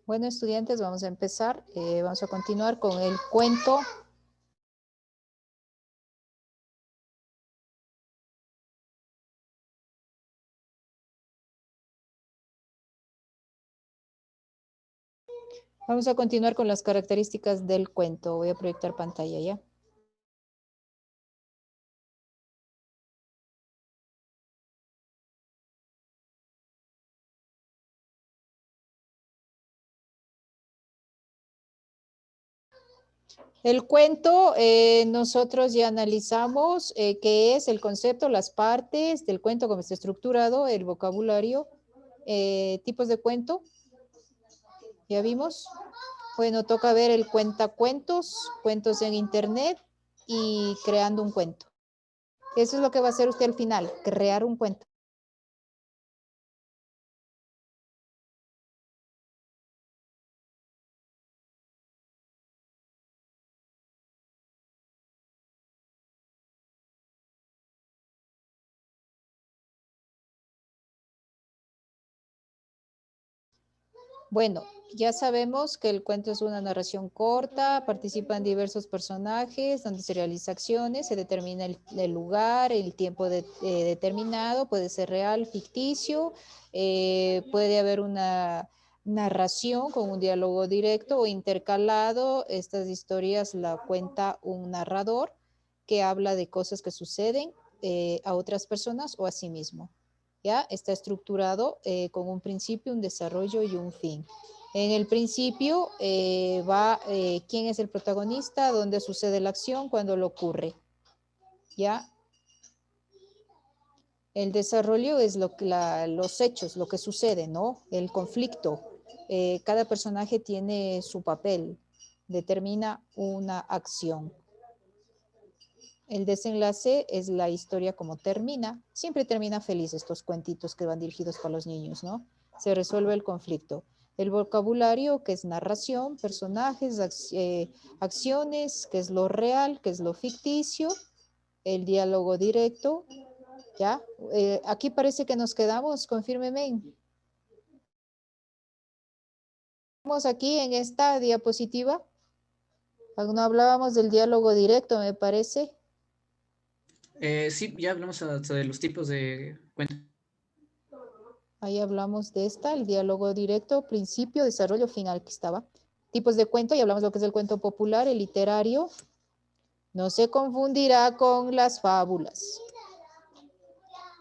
Bueno, estudiantes, vamos a empezar. Vamos a continuar con el cuento. Vamos a continuar con las características del cuento. Voy a proyectar pantalla ya. El cuento, nosotros ya analizamos qué es el concepto, las partes del cuento, cómo está estructurado, el vocabulario, tipos de cuento. ¿Ya vimos? Bueno, toca ver el cuentacuentos, cuentos en internet y creando un cuento. Eso es lo que va a hacer usted al final, crear un cuento. Bueno, ya sabemos que el cuento es una narración corta, participan diversos personajes, donde se realizan acciones, se determina el lugar, el tiempo determinado, puede ser real, ficticio, puede haber una narración con un diálogo directo o intercalado. Estas historias la cuenta un narrador que habla de cosas que suceden a otras personas o a sí mismo. ¿Ya? Está estructurado con un principio, un desarrollo y un fin. En el principio va quién es el protagonista, dónde sucede la acción, cuándo lo ocurre. ¿Ya? El desarrollo es los hechos, lo que sucede, ¿no? El conflicto. Cada personaje tiene su papel, determina una acción. El desenlace es la historia como termina. Siempre termina feliz estos cuentitos que van dirigidos para los niños, ¿no? Se resuelve el conflicto. El vocabulario, que es narración, personajes, acciones, que es lo real, que es lo ficticio. El diálogo directo, ¿ya? Aquí parece que nos quedamos, confírmeme. Estamos aquí en esta diapositiva. No hablábamos del diálogo directo, me parece. Sí, ya hablamos hasta de los tipos de cuentos. Ahí hablamos de esta, el diálogo directo, principio, desarrollo, final, que estaba. Tipos de cuento, y hablamos de lo que es el cuento popular, el literario. No se confundirá con las fábulas.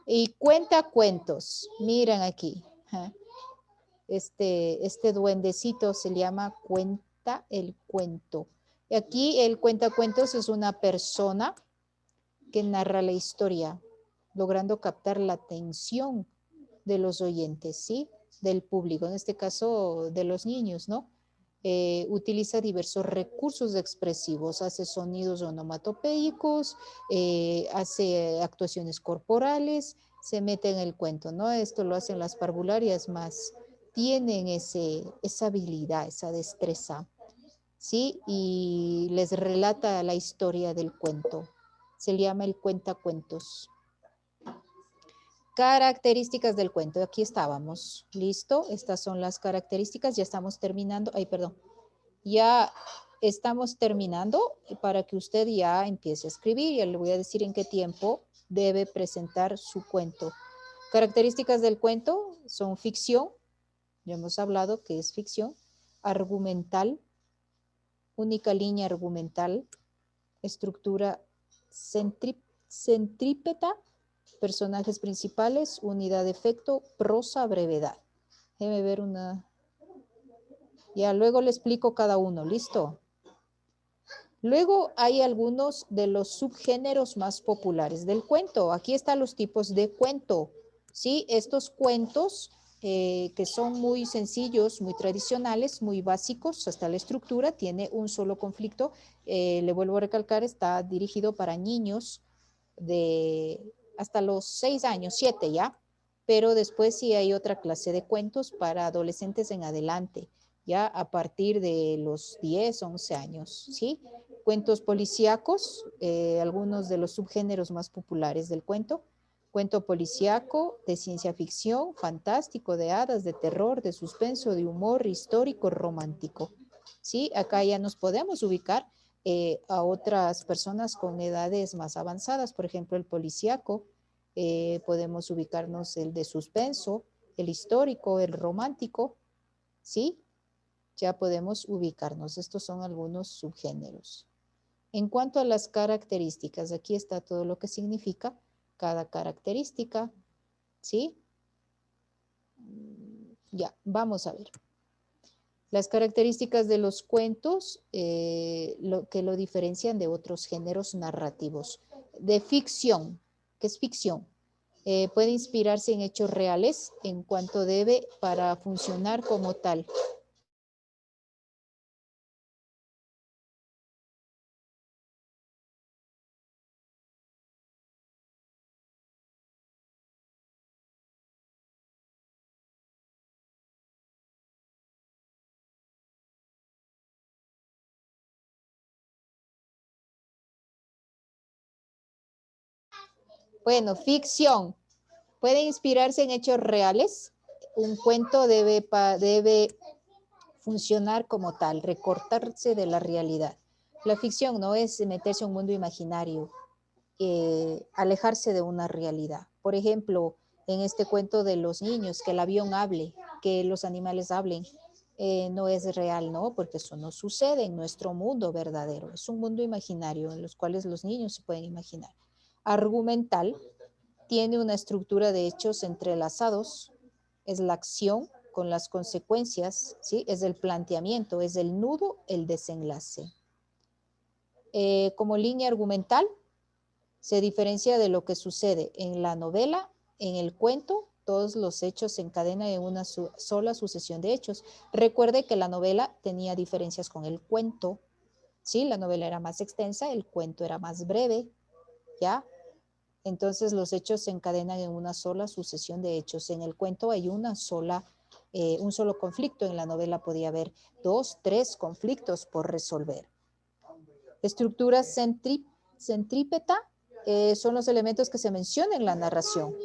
Y cuenta cuentos. Miren aquí. Este duendecito se llama Cuenta el Cuento. Y aquí el cuentacuentos es una persona que narra la historia, logrando captar la atención de los oyentes, ¿sí? Del público, en este caso de los niños, ¿no? Utiliza diversos recursos expresivos, hace sonidos onomatopeicos, hace actuaciones corporales, se mete en el cuento, ¿no? Esto lo hacen las parvularias más, tienen esa habilidad, esa destreza, ¿sí? Y les relata la historia del cuento. Se le llama el cuentacuentos. Características del cuento. Aquí estábamos. ¿Listo? Estas son las características. Ya estamos terminando. Ay, perdón. Ya estamos terminando para que usted ya empiece a escribir. Ya le voy a decir en qué tiempo debe presentar su cuento. Características del cuento son ficción. Ya hemos hablado que es ficción. Argumental. Única línea argumental. Estructura centrípeta, personajes principales, unidad de efecto, prosa, brevedad. Déjeme ver una. Ya luego le explico cada uno, ¿listo? Luego hay algunos de los subgéneros más populares del cuento. Aquí están los tipos de cuento. ¿Sí? Estos cuentos que son muy sencillos, muy tradicionales, muy básicos, hasta la estructura, tiene un solo conflicto. Le vuelvo a recalcar, está dirigido para niños de hasta los 6 años, 7 ya, pero después sí hay otra clase de cuentos para adolescentes en adelante, ya a partir de los 10, 11 años, ¿sí? Cuentos policíacos, algunos de los subgéneros más populares del cuento. Cuento policíaco, de ciencia ficción, fantástico, de hadas, de terror, de suspenso, de humor, histórico, romántico. ¿Sí? Acá ya nos podemos ubicar a otras personas con edades más avanzadas. Por ejemplo, el policíaco, podemos ubicarnos el de suspenso, el histórico, el romántico. ¿Sí? Ya podemos ubicarnos. Estos son algunos subgéneros. En cuanto a las características, aquí está todo lo que significa cada característica, ¿sí? Ya, vamos a ver. Las características de los cuentos que lo diferencian de otros géneros narrativos. De ficción, ¿qué es ficción? Puede inspirarse en hechos reales en cuanto debe para funcionar como tal. Bueno, ficción. Puede inspirarse en hechos reales. Un cuento debe funcionar como tal, recortarse de la realidad. La ficción no es meterse a un mundo imaginario, alejarse de una realidad. Por ejemplo, en este cuento de los niños, que el avión hable, que los animales hablen, no es real, ¿no? Porque eso no sucede en nuestro mundo verdadero. Es un mundo imaginario en los cuales los niños se pueden imaginar. Argumental, tiene una estructura de hechos entrelazados, es la acción con las consecuencias, ¿sí? Es el planteamiento, es el nudo, el desenlace. Como línea argumental, se diferencia de lo que sucede en la novela, en el cuento, todos los hechos se encadenan en una sola sucesión de hechos. Recuerde que la novela tenía diferencias con el cuento, ¿sí? La novela era más extensa, el cuento era más breve, ¿ya? Entonces los hechos se encadenan en una sola sucesión de hechos. En el cuento hay un solo conflicto. En la novela podía haber 2, 3 conflictos por resolver. Estructura centrípeta son los elementos que se mencionan en la narración.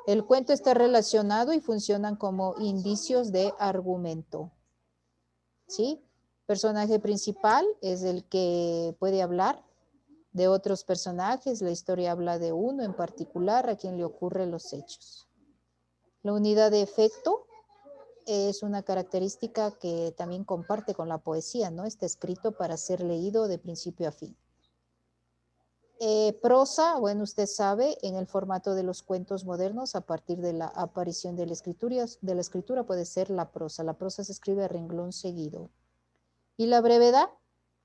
El cuento está relacionado y funcionan como indicios de argumento. ¿Sí? Personaje principal es el que puede hablar de otros personajes, la historia habla de uno en particular a quien le ocurren los hechos. La unidad de efecto es una característica que también comparte con la poesía, ¿no? Está escrito para ser leído de principio a fin. Prosa, bueno, usted sabe, en el formato de los cuentos modernos, a partir de la aparición de la escritura puede ser la prosa. La prosa se escribe a renglón seguido. Y la brevedad,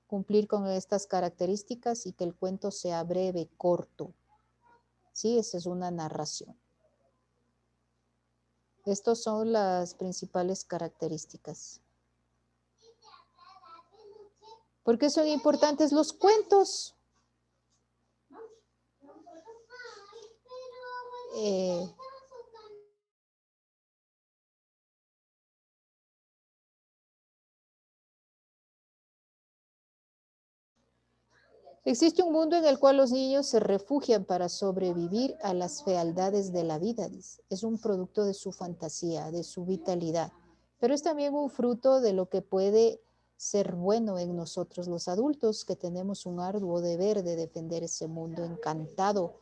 cumplir con estas características y que el cuento sea breve, corto. Sí, esa es una narración. Estas son las principales características. ¿Por qué son importantes los cuentos? Existe un mundo en el cual los niños se refugian para sobrevivir a las fealdades de la vida, dice. Es un producto de su fantasía, de su vitalidad, pero es también un fruto de lo que puede ser bueno en nosotros los adultos, que tenemos un arduo deber de defender ese mundo encantado,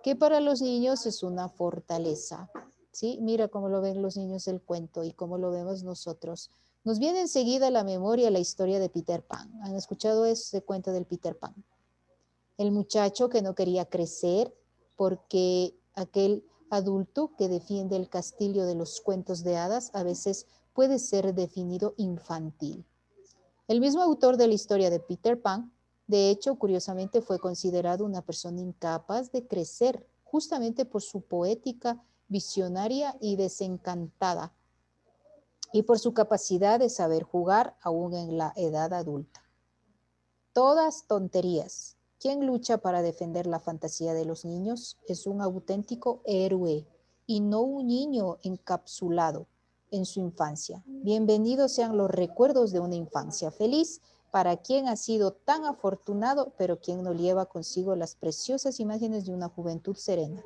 que para los niños es una fortaleza. ¿Sí? Mira cómo lo ven los niños el cuento y cómo lo vemos nosotros. Nos viene enseguida a la memoria la historia de Peter Pan. ¿Han escuchado ese cuento del Peter Pan? El muchacho que no quería crecer porque aquel adulto que defiende el castillo de los cuentos de hadas a veces puede ser definido infantil. El mismo autor de la historia de Peter Pan, de hecho, curiosamente fue considerado una persona incapaz de crecer, justamente por su poética visionaria y desencantada, y por su capacidad de saber jugar aún en la edad adulta. Todas tonterías. Quien lucha para defender la fantasía de los niños es un auténtico héroe y no un niño encapsulado en su infancia. Bienvenidos sean los recuerdos de una infancia feliz para quien ha sido tan afortunado, pero quien no lleva consigo las preciosas imágenes de una juventud serena.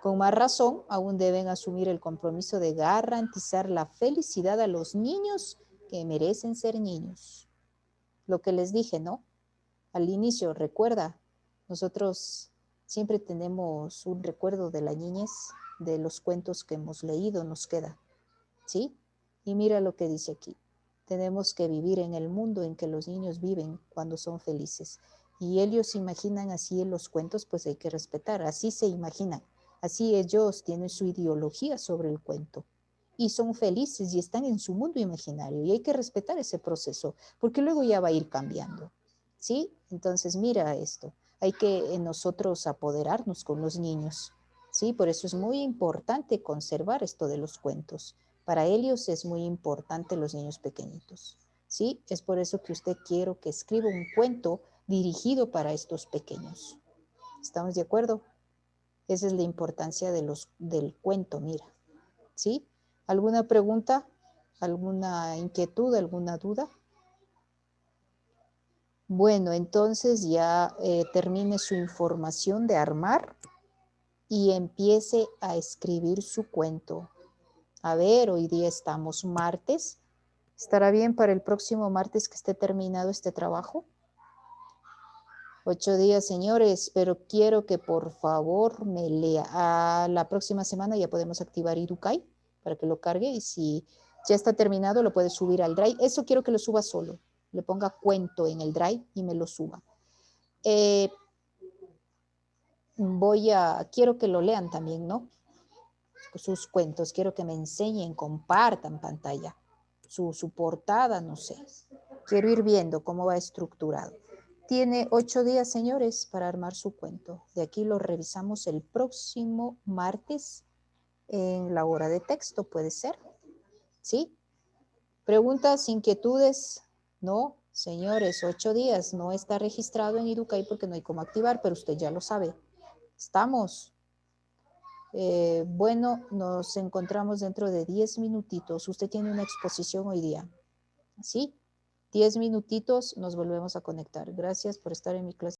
Con más razón, aún deben asumir el compromiso de garantizar la felicidad a los niños que merecen ser niños. Lo que les dije, ¿no? Al inicio, recuerda, nosotros siempre tenemos un recuerdo de la niñez, de los cuentos que hemos leído, nos queda, ¿sí? Y mira lo que dice aquí. Tenemos que vivir en el mundo en que los niños viven cuando son felices. Y ellos imaginan así en los cuentos, pues hay que respetar, así se imaginan. Así ellos tienen su ideología sobre el cuento. Y son felices y están en su mundo imaginario. Y hay que respetar ese proceso, porque luego ya va a ir cambiando. ¿Sí? Entonces mira esto. Hay que nosotros apoderarnos con los niños. ¿Sí? Por eso es muy importante conservar esto de los cuentos. Para ellos es muy importante los niños pequeñitos. ¿Sí? Es por eso que usted quiero que escriba un cuento dirigido para estos pequeños. ¿Estamos de acuerdo? Esa es la importancia del cuento, mira. ¿Sí? ¿Alguna pregunta? ¿Alguna inquietud? ¿Alguna duda? Bueno, entonces ya termine su información de armar y empiece a escribir su cuento. A ver, hoy día estamos martes. ¿Estará bien para el próximo martes que esté terminado este trabajo? 8 días, señores, pero quiero que por favor me lea. A la próxima semana ya podemos activar Educay para que lo cargue y si ya está terminado lo puede subir al Drive. Eso quiero que lo suba solo. Le ponga cuento en el Drive y me lo suba. Quiero que lo lean también, ¿no? Sus cuentos, quiero que me enseñen, compartan pantalla, su portada, no sé. Quiero ir viendo cómo va estructurado. Tiene 8 días, señores, para armar su cuento. De aquí lo revisamos el próximo martes en la hora de texto, ¿puede ser? ¿Sí? ¿Preguntas, inquietudes? No, señores, 8 días. No está registrado en Educay porque no hay cómo activar, pero usted ya lo sabe. Estamos. Bueno, nos encontramos dentro de 10 minutitos. Usted tiene una exposición hoy día. ¿Sí? 10 minutitos, nos volvemos a conectar. Gracias por estar en mi clase.